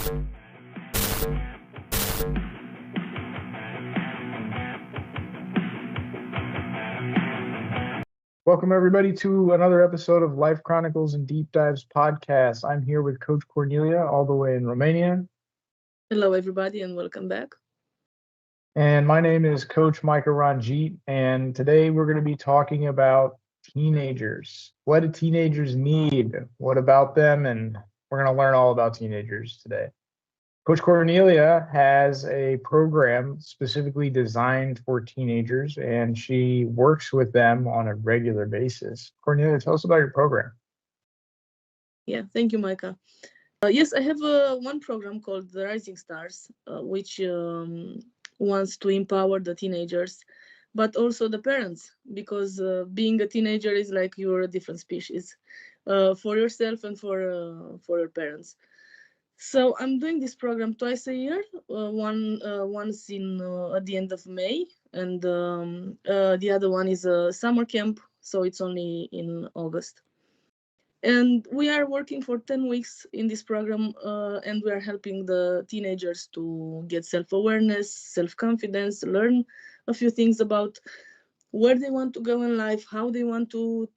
Welcome, everybody, to another episode of Life Chronicles and Deep Dives podcast. I'm here with Coach Cornelia, all the way in Romania. Hello, everybody, and welcome back. And my name is Coach Micah Ranjit, and today we're going to be talking about teenagers. What do teenagers need? What about them? And we're going to learn all about teenagers today. Coach Cornelia has a program specifically designed for teenagers, and she works with them on a regular basis. Cornelia, tell us about your program. Yeah, thank you, Micah. Yes, I have one program called the Rising Stars, which wants to empower the teenagers, but also the parents, because being a teenager is like you're a different species for yourself and for your parents. So I'm doing this program twice a year, once in at the end of May, and the other one is a summer camp, so it's only in August. And we are working for 10 weeks in this program, and we are helping the teenagers to get self-awareness, self-confidence, learn a few things about where they want to go in life, how they want to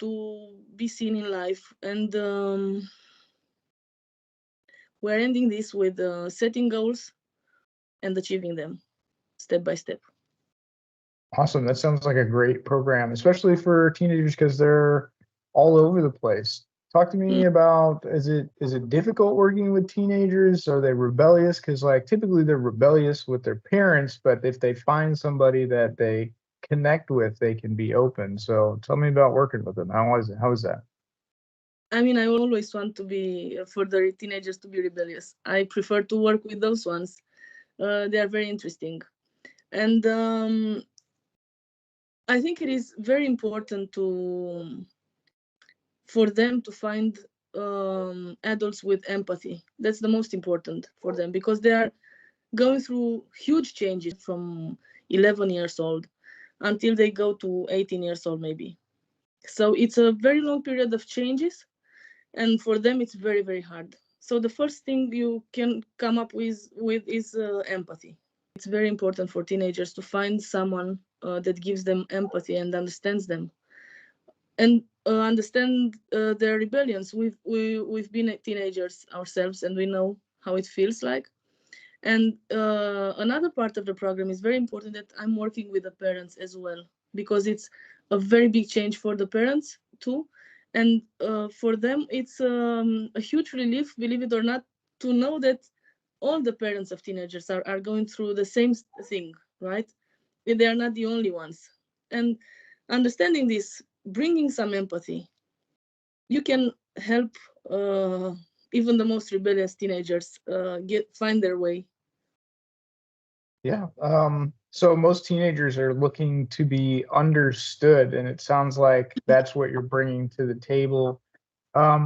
be seen in life. And we're ending this with setting goals and achieving them step by step. Awesome. That sounds like a great program, especially for teenagers because they're all over the place. Talk to me about, is it difficult working with teenagers? Are they rebellious? Because like typically they're rebellious with their parents, but if they find somebody that they connect with, they can be open. So tell me about working with them. How is that? I mean, I always want to be for the teenagers to be rebellious. I prefer to work with those ones. They are very interesting. And I think it is very important for them to find adults with empathy. That's the most important for them, because they are going through huge changes from 11 years old until they go to 18 years old maybe. So it's a very long period of changes, and for them it's very, very hard. So the first thing you can come up with is empathy. It's very important for teenagers to find someone that gives them empathy and understands them, and understand their rebellions. We've been teenagers ourselves, and we know how it feels like. And another part of the program is very important, that I'm working with the parents as well, because it's a very big change for the parents too. And for them, it's a huge relief, believe it or not, to know that all the parents of teenagers are going through the same thing, right? They are not the only ones. And understanding this, bringing some empathy, you can help even the most rebellious teenagers find their way. Yeah. So most teenagers are looking to be understood, and it sounds like that's what you're bringing to the table.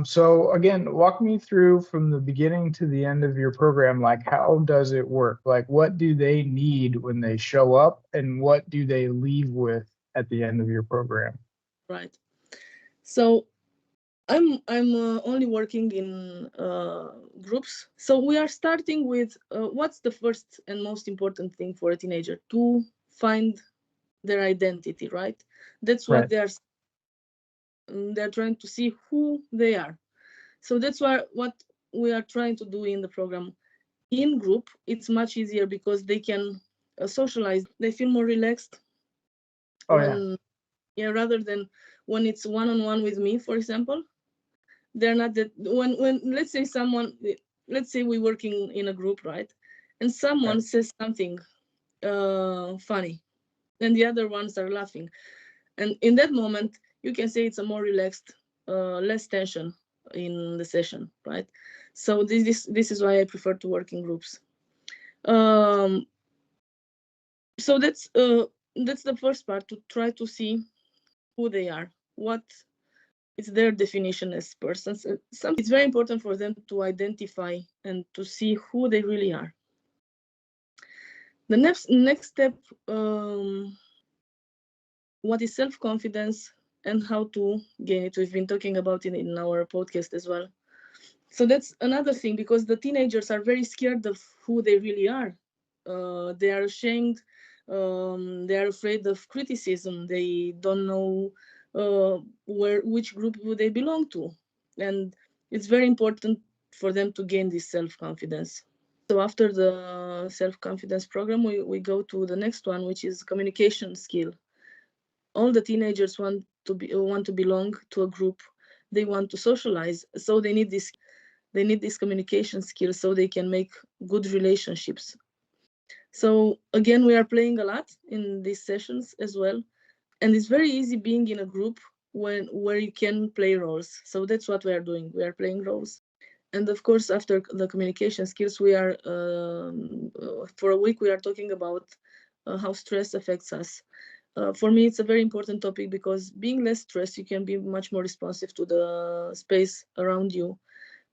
So again, walk me through from the beginning to the end of your program. Like, how does it work? Like, what do they need when they show up, and what do they leave with at the end of your program? Right. So I'm only working in groups. So we are starting with what's the first and most important thing for a teenager? To find their identity, right? That's what Right. they're trying to see who they are. So that's what we are trying to do in the program. In group, it's much easier because they can socialize. They feel more relaxed Oh yeah. when, yeah, rather than when it's one-on-one with me, for example. They're not that, when let's say we're working in a group, right? And someone Right. says something funny, and the other ones are laughing. And in that moment, you can say it's a more relaxed, less tension in the session, right? So this is why I prefer to work in groups. Um, so that's the first part, to try to see who they are, what is their definition as persons. It's very important for them to identify and to see who they really are. The next step, what is self-confidence and how to gain it. We've been talking about it in our podcast as well. So that's another thing, because the teenagers are very scared of who they really are. They are ashamed. They are afraid of criticism. They don't know which group would they belong to, and it's very important for them to gain this self-confidence. So after the self-confidence program, we go to the next one, which is communication skill. All the teenagers want to belong to a group. They want to socialize, so they need this communication skills so they can make good relationships. So again, we are playing a lot in these sessions as well, and it's very easy being in a group where you can play roles. So that's what we are doing. We are playing roles. And of course, after the communication skills, we are for a week we are talking about how stress affects us. For me, it's a very important topic, because being less stressed, you can be much more responsive to the space around you.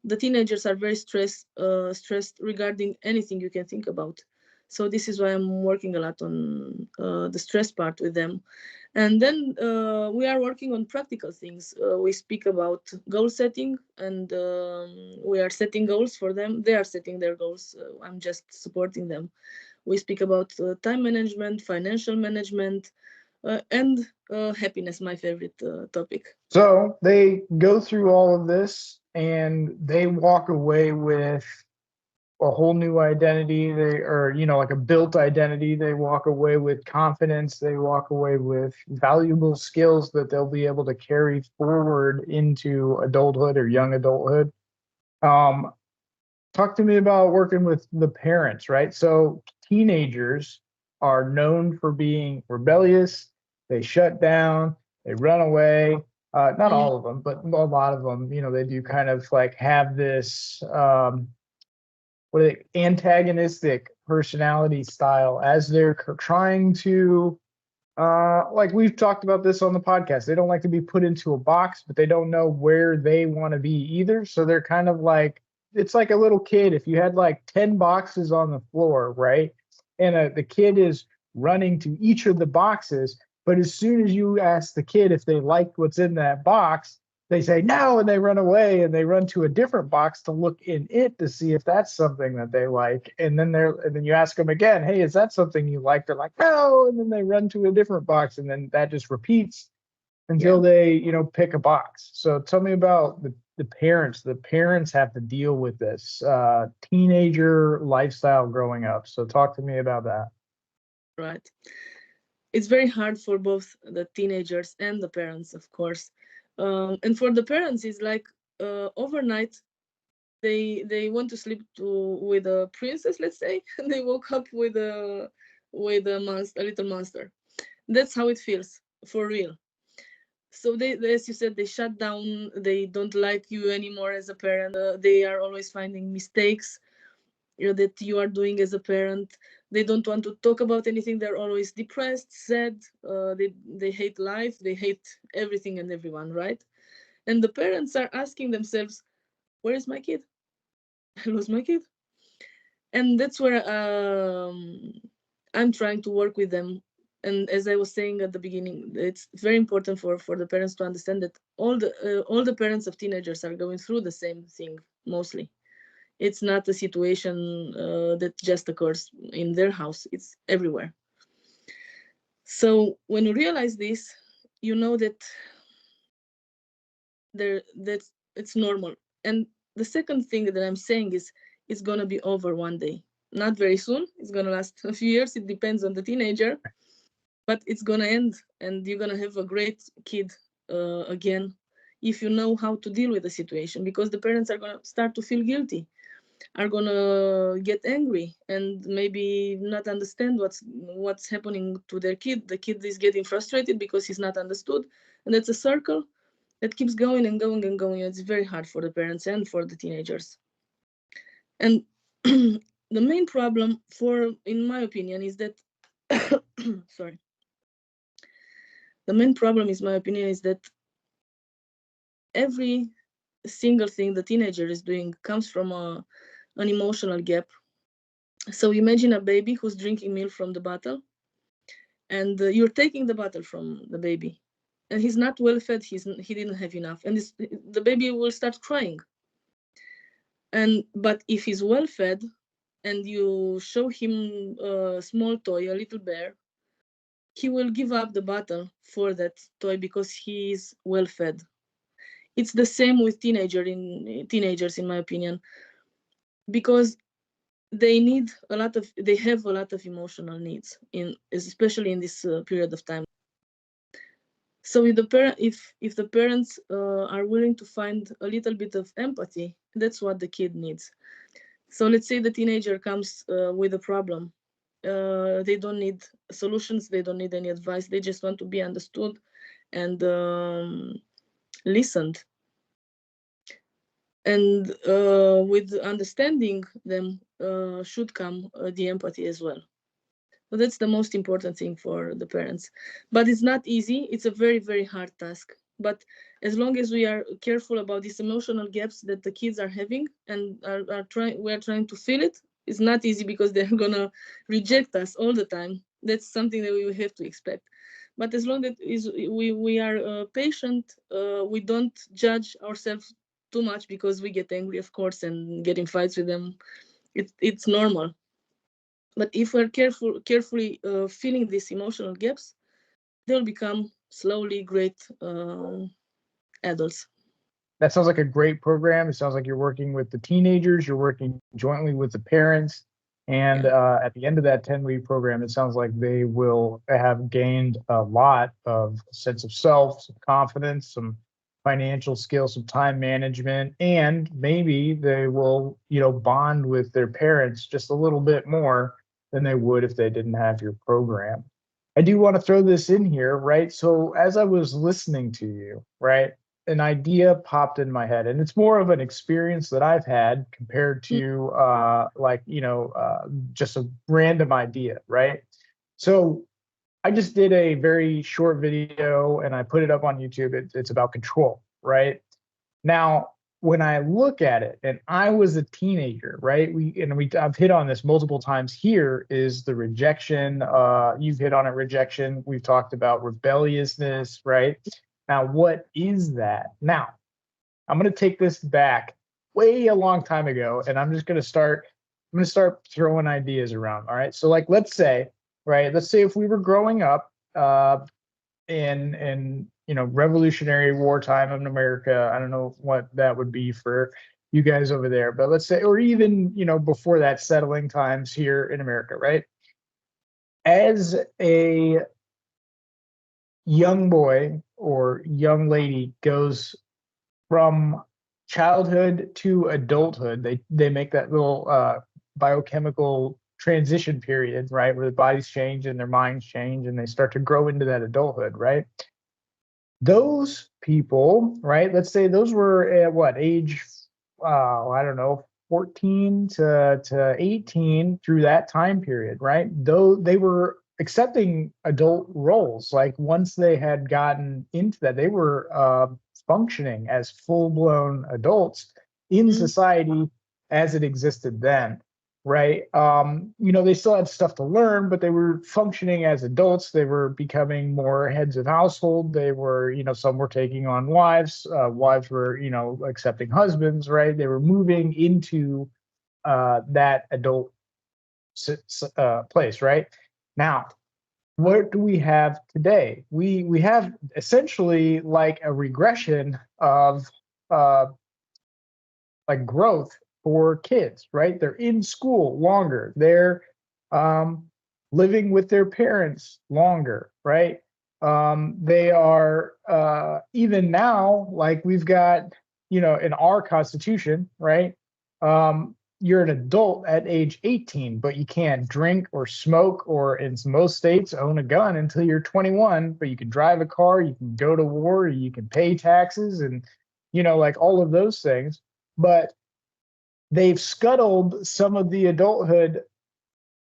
The teenagers are very stressed regarding anything you can think about. So this is why I'm working a lot on the stress part with them. And then we are working on practical things. We speak about goal setting, and we are setting goals for them. They are setting their goals. I'm just supporting them. We speak about time management, financial management, and happiness, my favorite topic. So they go through all of this and they walk away with a whole new identity. They or like a built identity. They walk away with confidence. They walk away with valuable skills that they'll be able to carry forward into adulthood or young adulthood. Um, Talk to me about working with the parents, right? So teenagers are known for being rebellious. They shut down, they run away. Not Mm, all of them, but a lot of them, they do kind of like have this what are they, antagonistic personality style as they're trying to like we've talked about this on the podcast. They don't like to be put into a box, but they don't know where they want to be either. So they're kind of like, it's like a little kid. If you had like 10 boxes on the floor, right? And the kid is running to each of the boxes. But as soon as you ask the kid if they like what's in that box, they say no, and they run away and they run to a different box to look in it to see if that's something that they like. And then you ask them again, hey, is that something you like? They're like, no, and then they run to a different box, and then that just repeats yeah. until they, pick a box. So tell me about the parents. The parents have to deal with this teenager lifestyle growing up. So talk to me about that. Right. It's very hard for both the teenagers and the parents, of course. And for the parents, it's like overnight they want to sleep with a princess, let's say, and they woke up with a monster, a little monster. That's how it feels for real. So as you said, they shut down. They don't like you anymore as a parent. They are always finding mistakes that you are doing as a parent. They don't want to talk about anything. They're always depressed, sad. They hate life. They hate everything and everyone, right? And the parents are asking themselves, where is my kid? I lost my kid. And that's where I'm trying to work with them. And as I was saying at the beginning, it's very important for the parents to understand that all the parents of teenagers are going through the same thing mostly. It's not a situation that just occurs in their house. It's everywhere. So when you realize this, you know that that's it's normal. And the second thing that I'm saying is it's gonna be over one day. Not very soon. It's gonna last a few years. It depends on the teenager, but it's gonna end, and you're gonna have a great kid again if you know how to deal with the situation. Because the parents are gonna start to feel guilty, are gonna get angry, and maybe not understand what's happening to their kid. The kid is getting frustrated because he's not understood, and it's a circle that keeps going and going and going. It's very hard for the parents and for the teenagers. And the main problem, in my opinion, is that sorry. The main problem, is my opinion, is that every single thing the teenager is doing comes from an emotional gap. So imagine a baby who's drinking milk from the bottle, and you're taking the bottle from the baby, and he's not well fed. He didn't have enough, and the baby will start crying. But if he's well fed and you show him a small toy, a little bear, he will give up the battle for that toy because he is well fed. It's the same with teenagers, in my opinion, because they have a lot of emotional needs, especially in this period of time. So if the parents are willing to find a little bit of empathy, that's what the kid needs. So let's say the teenager comes with a problem. They don't need solutions. They don't need any advice. They just want to be understood and listened. And with understanding them should come the empathy as well. So that's the most important thing for the parents. But it's not easy. It's a very, very hard task. But as long as we are careful about these emotional gaps that the kids are having and we are trying to fill it, it's not easy because they're gonna reject us all the time. That's something that we have to expect. But as long as we are patient, we don't judge ourselves too much because we get angry, of course, and get in fights with them. It's normal. But if we're carefully filling these emotional gaps, they'll become slowly great adults. That sounds like a great program. It sounds like you're working with the teenagers, you're working jointly with the parents. And Yeah. at the end of that 10-week program, it sounds like they will have gained a lot of sense of self, some confidence, some financial skills, some time management, and maybe they will, bond with their parents just a little bit more than they would if they didn't have your program. I do want to throw this in here, right? So as I was listening to you, right, an idea popped in my head, and it's more of an experience that I've had compared Mm. to just a random idea, right? So I just did a very short video and I put it up on YouTube. It's about control, right? Now, when I look at it, and I was a teenager, right? I've hit on this multiple times here, is the rejection. You've hit on it, rejection. We've talked about rebelliousness, right? Now, what is that? Now, I'm going to take this back way a long time ago, and I'm going to start throwing ideas around. All right. So, like, let's say, right? Let's say if we were growing up in Revolutionary War time in America. I don't know what that would be for you guys over there, but let's say, or even before that, settling times here in America, right? As a young boy or young lady goes from childhood to adulthood, they make that little biochemical transition period, right, where the bodies change and their minds change and they start to grow into that adulthood, right? Those people, right? Let's say those were at what age? I don't know, 14 to 18 through that time period, right? Though they were accepting adult roles, like once they had gotten into that, they were functioning as full-blown adults in Mm. society as it existed then, right? They still had stuff to learn, but they were functioning as adults. They were becoming more heads of household. They were, some were taking on wives. Wives were, accepting husbands, right? They were moving into that adult place, right? Now, what do we have today? We have essentially like a regression of uh, like growth for kids, right? They're in school longer. They're um, living with their parents longer, right? They are even now, like we've got, in our Constitution, right? You're an adult at age 18, but you can't drink or smoke or in most states own a gun until you're 21, but you can drive a car, you can go to war, you can pay taxes and, like all of those things. But they've scuttled some of the adulthood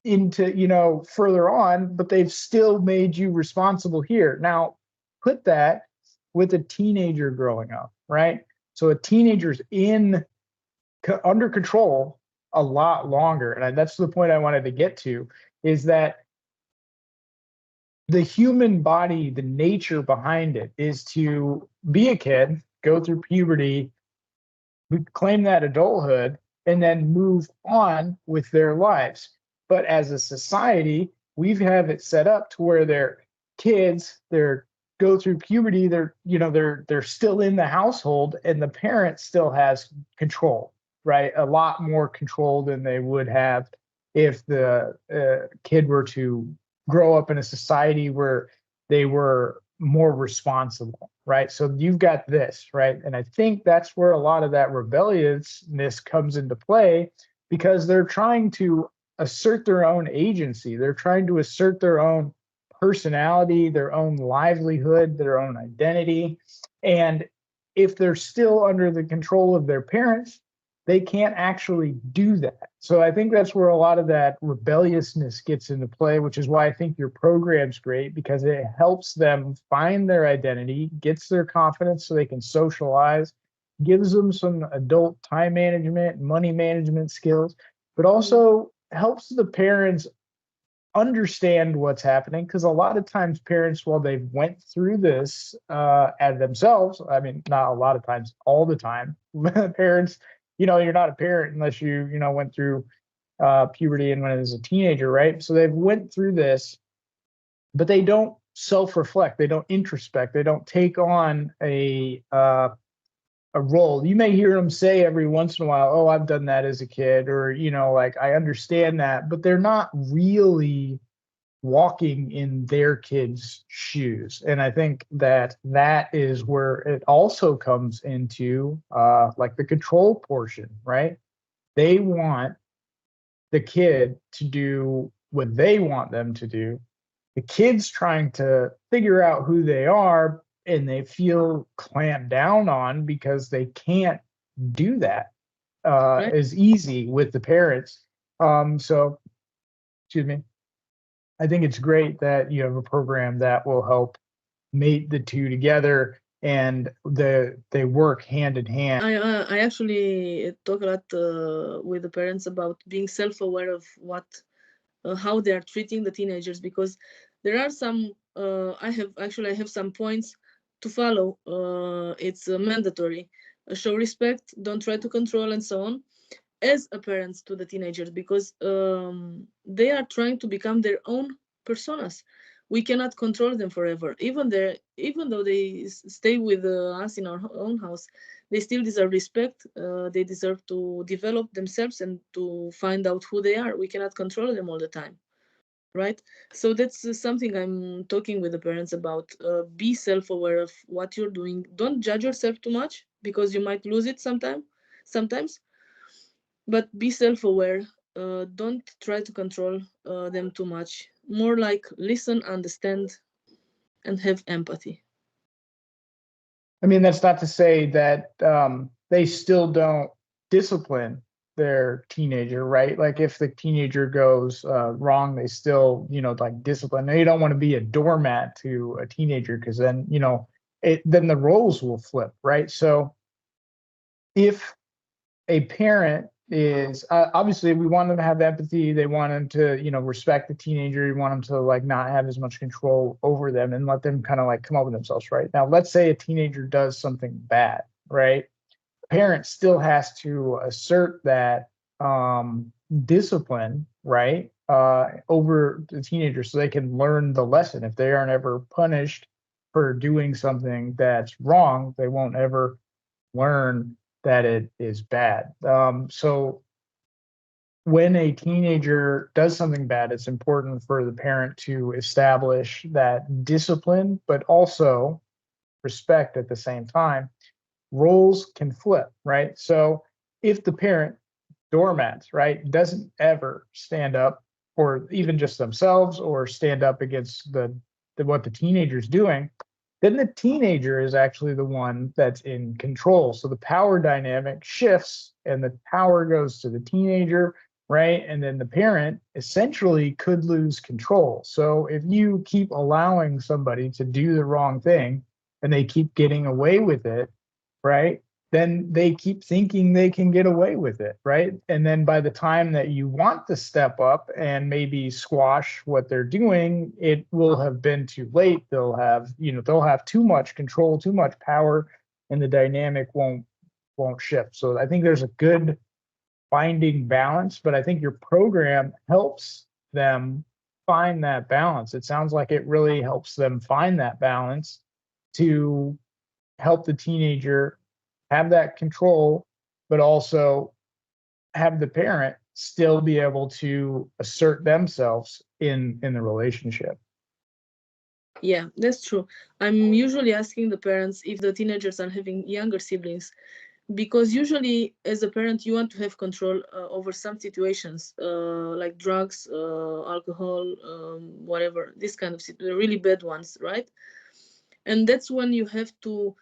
into, further on, but they've still made you responsible here. Now, put that with a teenager growing up, right? So a teenager's under control a lot longer. And that's the point I wanted to get to, is that the human body, the nature behind it is to be a kid, go through puberty, claim that adulthood, and then move on with their lives. But as a society, we've have it set up to where their kids, they're go through puberty, they're still in the household, and the parent still has control, right? A lot more control than they would have if the kid were to grow up in a society where they were more responsible, right? So you've got this, right? And I think that's where a lot of that rebelliousness comes into play, because they're trying to assert their own agency. They're trying to assert their own personality, their own livelihood, their own identity. And if they're still under the control of their parents, they can't actually do that. So I think that's where a lot of that rebelliousness gets into play, which is why I think your program's great, because it helps them find their identity, gets their confidence so they can socialize, gives them some adult time management, money management skills, but also helps the parents understand what's happening, because a lot of times parents, while they've went through this at themselves, I mean, not a lot of times, all the time, parents, you're not a parent unless you went through puberty and when I was a teenager, right? So they've went through this, but they don't self-reflect, they don't introspect, they don't take on a role. You may hear them say every once in a while, "Oh, I've done that as a kid," or like, "I understand that," but they're not really walking in their kids' shoes. And I think that is where it also comes into like the control portion, right? They want the kid to do what they want them to do. The kid's trying to figure out who they are, and they feel clamped down on because they can't do that Right. as easy with the parents. So, excuse me. I think it's great that you have a program that will help mate the two together, and they work hand in hand. I actually talk a lot with the parents about being self-aware of how they are treating the teenagers, because there are some I have some points to follow. It's mandatory. Show respect, don't try to control, and so on, as a parents to the teenagers, because they are trying to become their own personas. We cannot control them forever. Even though they stay with us in our own house, they still deserve respect. They deserve to develop themselves and to find out who they are. We cannot control them all the time, right? So that's something I'm talking with the parents about. Be self-aware of what you're doing. Don't judge yourself too much, because you might lose it sometimes, but be self-aware. Don't try to control them too much. More like listen, understand, and have empathy. I mean, that's not to say that they still don't discipline their teenager, right? Like if the teenager goes wrong, they still, like discipline. Now, you don't want to be a doormat to a teenager, because then, then the roles will flip, right? So if a parent is obviously, we want them to have empathy, they want them to respect the teenager, you want them to like not have as much control over them and let them kind of like come up with themselves. Right now, let's say a teenager does something bad, right? Parent still has to assert that discipline, right, over the teenager, so they can learn the lesson. If they aren't ever punished for doing something that's wrong, they won't ever learn that it is bad. So when a teenager does something bad, it's important for the parent to establish that discipline, but also respect at the same time. Roles can flip, right? So if the parent doormats, right, doesn't ever stand up for even just themselves or stand up against the what the teenager's doing, then the teenager is actually the one that's in control. So the power dynamic shifts and the power goes to the teenager, right? And then the parent essentially could lose control. So if you keep allowing somebody to do the wrong thing and they keep getting away with it, right? Then they keep thinking they can get away with it, right? And then by the time that you want to step up and maybe squash what they're doing, it will have been too late. They'll have too much control, too much power, and the dynamic won't shift. So I think there's a good finding balance, but I think your program helps them find that balance. It sounds like it really helps them find that balance to help the teenager have that control, but also have the parent still be able to assert themselves in the relationship. Yeah, that's true. I'm usually asking the parents if the teenagers are having younger siblings, because usually as a parent you want to have control over some situations, like drugs, alcohol, whatever, this kind of really bad ones, right? And that's when you have to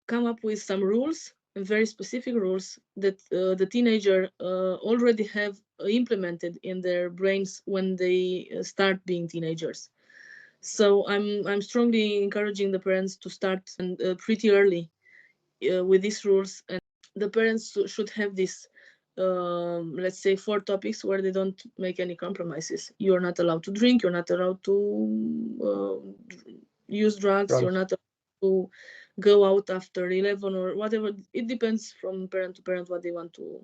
come up with some rules, very specific rules that the teenager already have implemented in their brains when they start being teenagers. So I'm strongly encouraging the parents to start and pretty early with these rules, and the parents should have this, let's say, 4 topics where they don't make any compromises. You're not allowed to drink, you're not allowed to use drugs, you're not allowed to go out after 11 or whatever. It depends from parent to parent what they want to,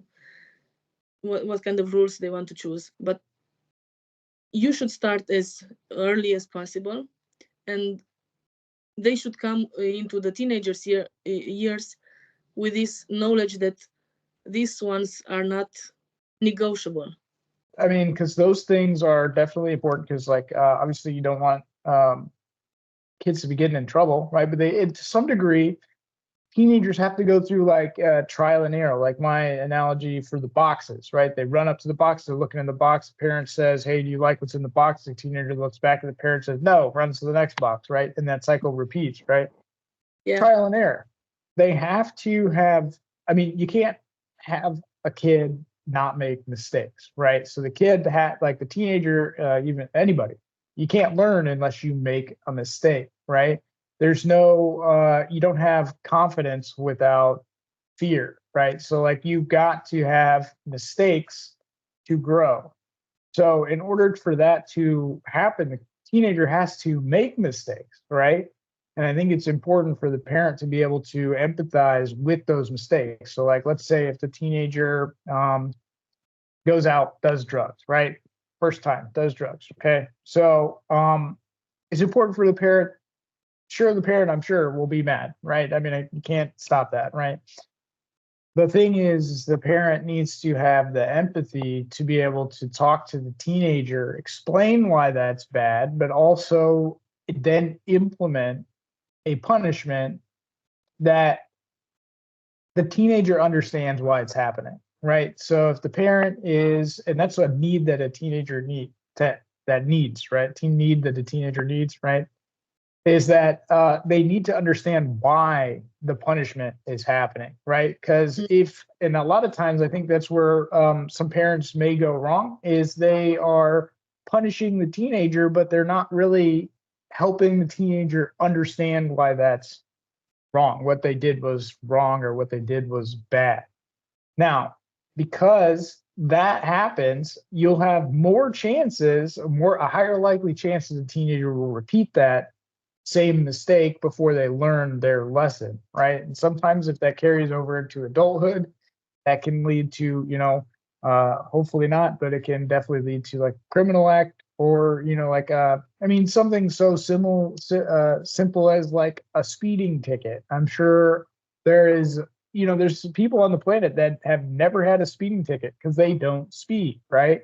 what kind of rules they want to choose, but you should start as early as possible, and they should come into the teenagers years with this knowledge that these ones are not negotiable. I mean, because those things are definitely important because, like, obviously you don't want kids to be getting in trouble, right? But to some degree, teenagers have to go through like trial and error. Like my analogy for the boxes, right? They run up to the box, they're looking in the box. The parent says, "Hey, do you like what's in the box?" The teenager looks back, and the parent says, "No," runs to the next box, right? And that cycle repeats, right? Yeah. Trial and error. They have to have. I mean, you can't have a kid not make mistakes, right? So the kid like the teenager, even anybody, you can't learn unless you make a mistake, right? There's no, you don't have confidence without fear, right? So like you've got to have mistakes to grow. So in order for that to happen, the teenager has to make mistakes, right? And I think it's important for the parent to be able to empathize with those mistakes. So like, let's say if the teenager goes out, does drugs, right? First time, does drugs. Okay. So it's important for the parent. Sure, the parent, I'm sure, will be mad, right? I mean, you can't stop that, right? The thing is the parent needs to have the empathy to be able to talk to the teenager, explain why that's bad, but also then implement a punishment that the teenager understands why it's happening, right? So if the parent is, and that's a need that a teenager needs, right? Teen need that a teenager needs, right? Is that they need to understand why the punishment is happening, right? Because and a lot of times I think that's where some parents may go wrong, is they are punishing the teenager, but they're not really helping the teenager understand why that's wrong. What they did was wrong, or what they did was bad. Now, because that happens, you'll have more chances, a higher likely chance that the teenager will repeat that same mistake before they learn their lesson, right? And sometimes if that carries over into adulthood, that can lead to, hopefully not, but it can definitely lead to like criminal act, or, like, I mean, something so simple as like a speeding ticket. I'm sure there's people on the planet that have never had a speeding ticket because they don't speed, right?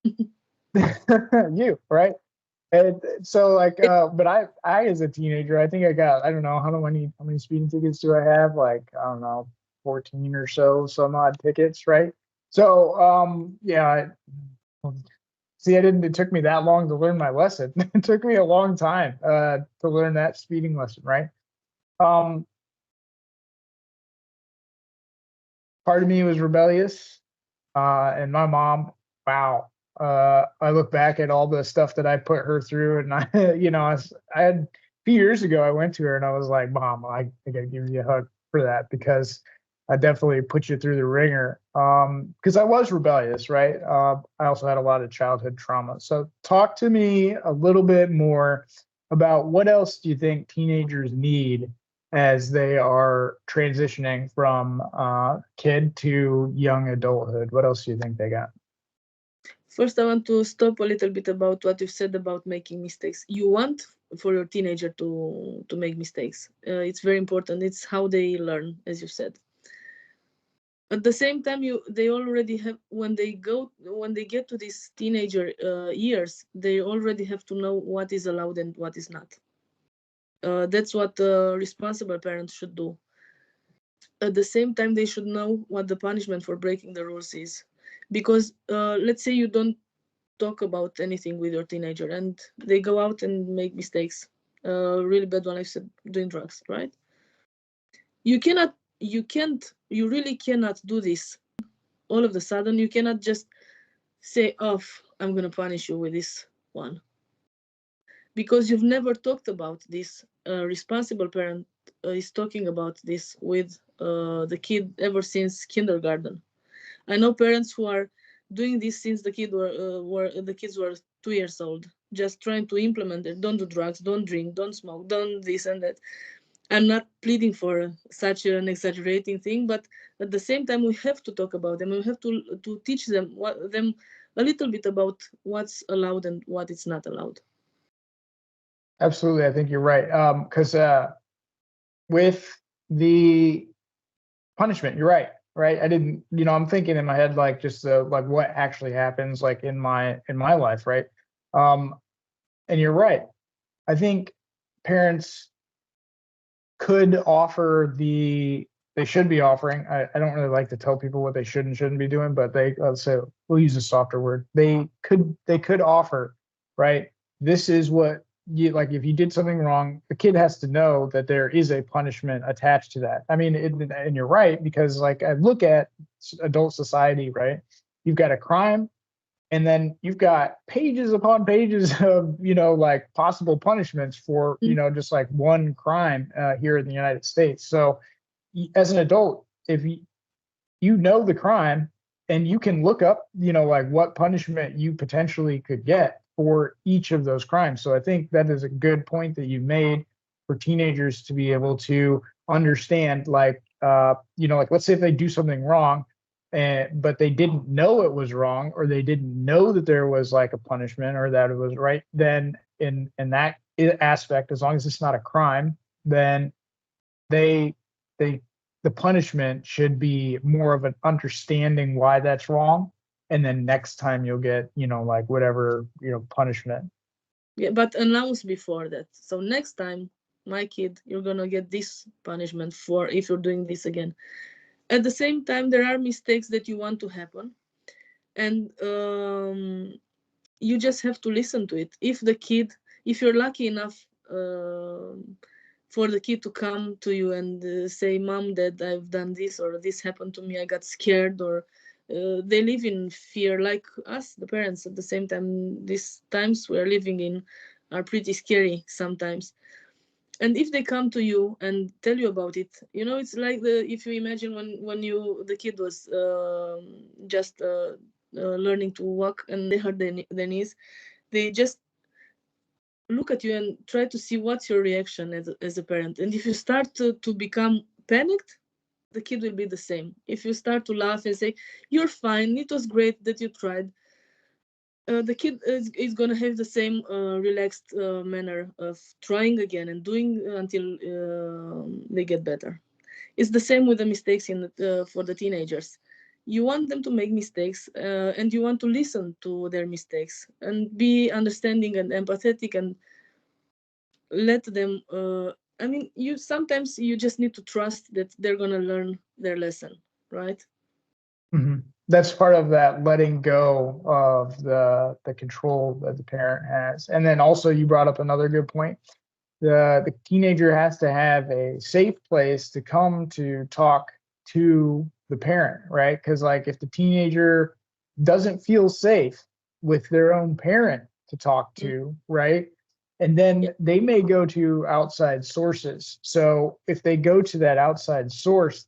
You, right? And so like, but I as a teenager, I think I don't know, how many speeding tickets do I have? Like, I don't know, 14 or so, some odd tickets, right? So, yeah, see, it took me that long to learn my lesson. It took me a long time, to learn that speeding lesson, right? Um, Part of me was rebellious, and my mom, wow. I look back at all the stuff that I put her through, and I had a few years ago, I went to her and I was like, "Mom, I gotta give you a hug for that, because I definitely put you through the ringer." Because I was rebellious, right? I also had a lot of childhood trauma. So talk to me a little bit more about what else do you think teenagers need as they are transitioning from kid to young adulthood? What else do you think they got? First, I want to stop a little bit about what you've said about making mistakes. You want for your teenager to make mistakes. It's very important. It's how they learn, as you said. At the same time, they already have when they get to these teenager years, they already have to know what is allowed and what is not. That's what responsible parents should do. At the same time, they should know what the punishment for breaking the rules is, because let's say you don't talk about anything with your teenager and they go out and make mistakes, really bad one, I said, doing drugs, right? You really cannot do this all of a sudden. You cannot just say, oh, I'm gonna punish you with this one, because you've never talked about this. Responsible parent is talking about this with the kid ever since kindergarten. I know parents who are doing this since the kids were 2 years old, just trying to implement it. Don't do drugs, don't drink, don't smoke, don't this and that. I'm not pleading for such an exaggerating thing, but at the same time, we have to talk about them. We have to teach them a little bit about what's allowed and what is not allowed. Absolutely, I think you're right. Because with the punishment, you're right. Right. I didn't, I'm thinking in my head like just like what actually happens like in my life, right? Um, and you're right. I think parents could offer they should be offering. I don't really like to tell people what they should and shouldn't be doing, but let's say we'll use a softer word. They could offer, right? This is what you like. If you did something wrong, the kid has to know that there is a punishment attached to that. I mean, and you're right, because like I look at adult society, right? You've got a crime, and then you've got pages upon pages of like possible punishments for just like one crime here in the United States. So as an adult, if you know the crime, and you can look up like what punishment you potentially could get for each of those crimes. So I think that is a good point that you made for teenagers to be able to understand, like like let's say if they do something wrong, but they didn't know it was wrong, or they didn't know that there was like a punishment or that it was right, then in that aspect, as long as it's not a crime, then they they the punishment should be more of an understanding why that's wrong, and then next time you'll get like whatever punishment. Yeah, but announce before that. So next time, my kid, you're gonna get this punishment for if you're doing this again. At the same time, there are mistakes that you want to happen, and you just have to listen to it. If you're lucky enough for the kid to come to you and say, Mom, Dad, I've done this, or this happened to me, I got scared, or they live in fear like us, the parents. At the same time, these times we're living in are pretty scary sometimes. And if they come to you and tell you about it, it's like if you imagine when the kid was just learning to walk and they hurt their knees, they just look at you and try to see what's your reaction as a parent. And if you start to become panicked, the kid will be the same. If you start to laugh and say, you're fine, it was great that you tried, the kid is going to have the same relaxed manner of trying again and doing until they get better. It's the same with the mistakes for the teenagers. You want them to make mistakes, and you want to listen to their mistakes and be understanding and empathetic and let them. You sometimes you just need to trust that they're going to learn their lesson, right? Mhm. That's part of that letting go of the control that the parent has. And then also you brought up another good point. The teenager has to have a safe place to come to talk to the parent, right? Because like if the teenager doesn't feel safe with their own parent to talk to, right? And then they may go to outside sources. So if they go to that outside source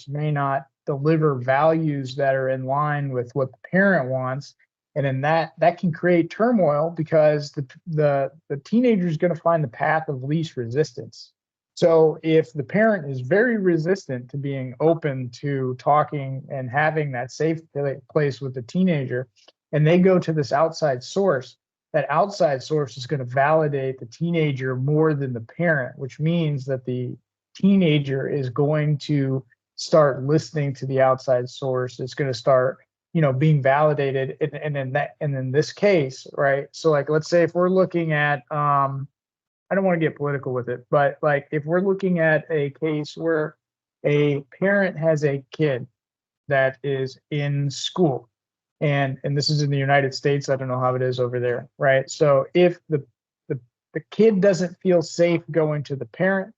may not deliver values that are in line with what the parent wants. And in that can create turmoil, because the teenager is going to find the path of least resistance. So if the parent is very resistant to being open to talking and having that safe place with the teenager, and they go to this outside source, that outside source is going to validate the teenager more than the parent, which means that the teenager is going to start listening to the outside source. It's going to start, being validated. And in this case, right? So like, let's say if we're looking at, I don't want to get political with it, but like if we're looking at a case where a parent has a kid that is in school, and this is in the United States, I don't know how it is over there, right? So if the kid doesn't feel safe going to the parent,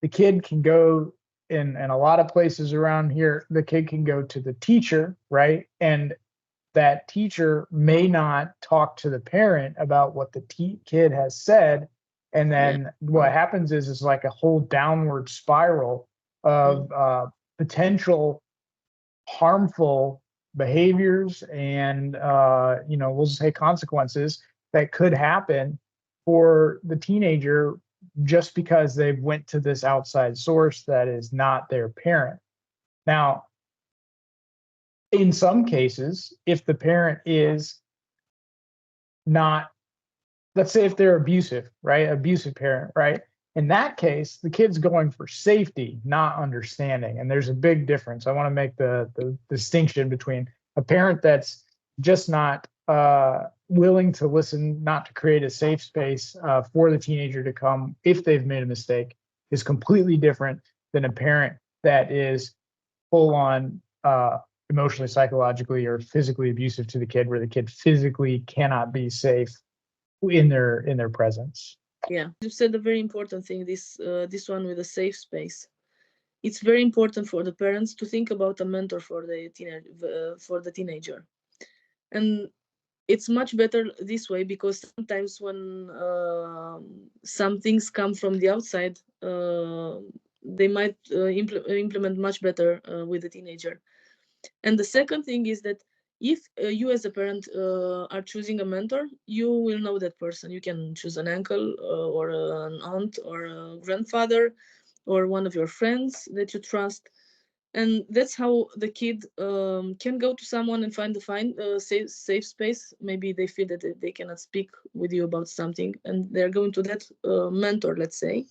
the kid can go in a lot of places around here, the kid can go to the teacher, right? And that teacher may not talk to the parent about what the kid has said. And then what happens is like a whole downward spiral of potential harmful behaviors and, we'll say consequences that could happen for the teenager just because they went to this outside source that is not their parent. Now, in some cases, if the parent is not, let's say if they're abusive, right? Abusive parent, right? In that case, the kid's going for safety, not understanding. And there's a big difference. I want to make the distinction between a parent that's just not willing to listen, not to create a safe space for the teenager to come if they've made a mistake, is completely different than a parent that is full on emotionally, psychologically, or physically abusive to the kid, where the kid physically cannot be safe in their presence. Yeah, you said a very important thing. This one with a safe space. It's very important for the parents to think about a mentor for the teenager, and it's much better this way because sometimes when some things come from the outside, they might implement much better with the teenager. And the second thing is that if you as a parent are choosing a mentor, you will know that person. You can choose an uncle or an aunt or a grandfather or one of your friends that you trust. And that's how the kid can go to someone and find a safe space. Maybe they feel that they cannot speak with you about something, and they're going to that mentor, let's say.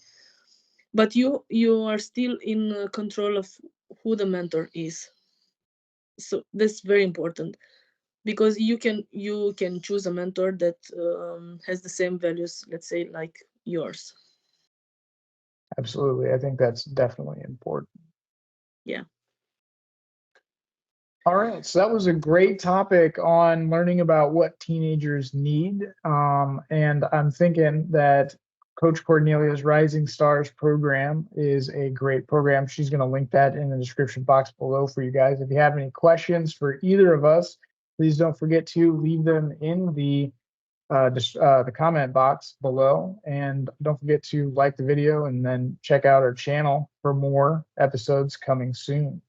But you are still in control of who the mentor is. So that's very important because you can choose a mentor that has the same values, let's say, like yours. Absolutely. I think that's definitely important. Yeah. All right. So that was a great topic on learning about what teenagers need. And I'm thinking that Coach Cornelia's Rising Stars program is a great program. She's going to link that in the description box below for you guys. If you have any questions for either of us, please don't forget to leave them in the comment box below. And don't forget to like the video and then check out our channel for more episodes coming soon.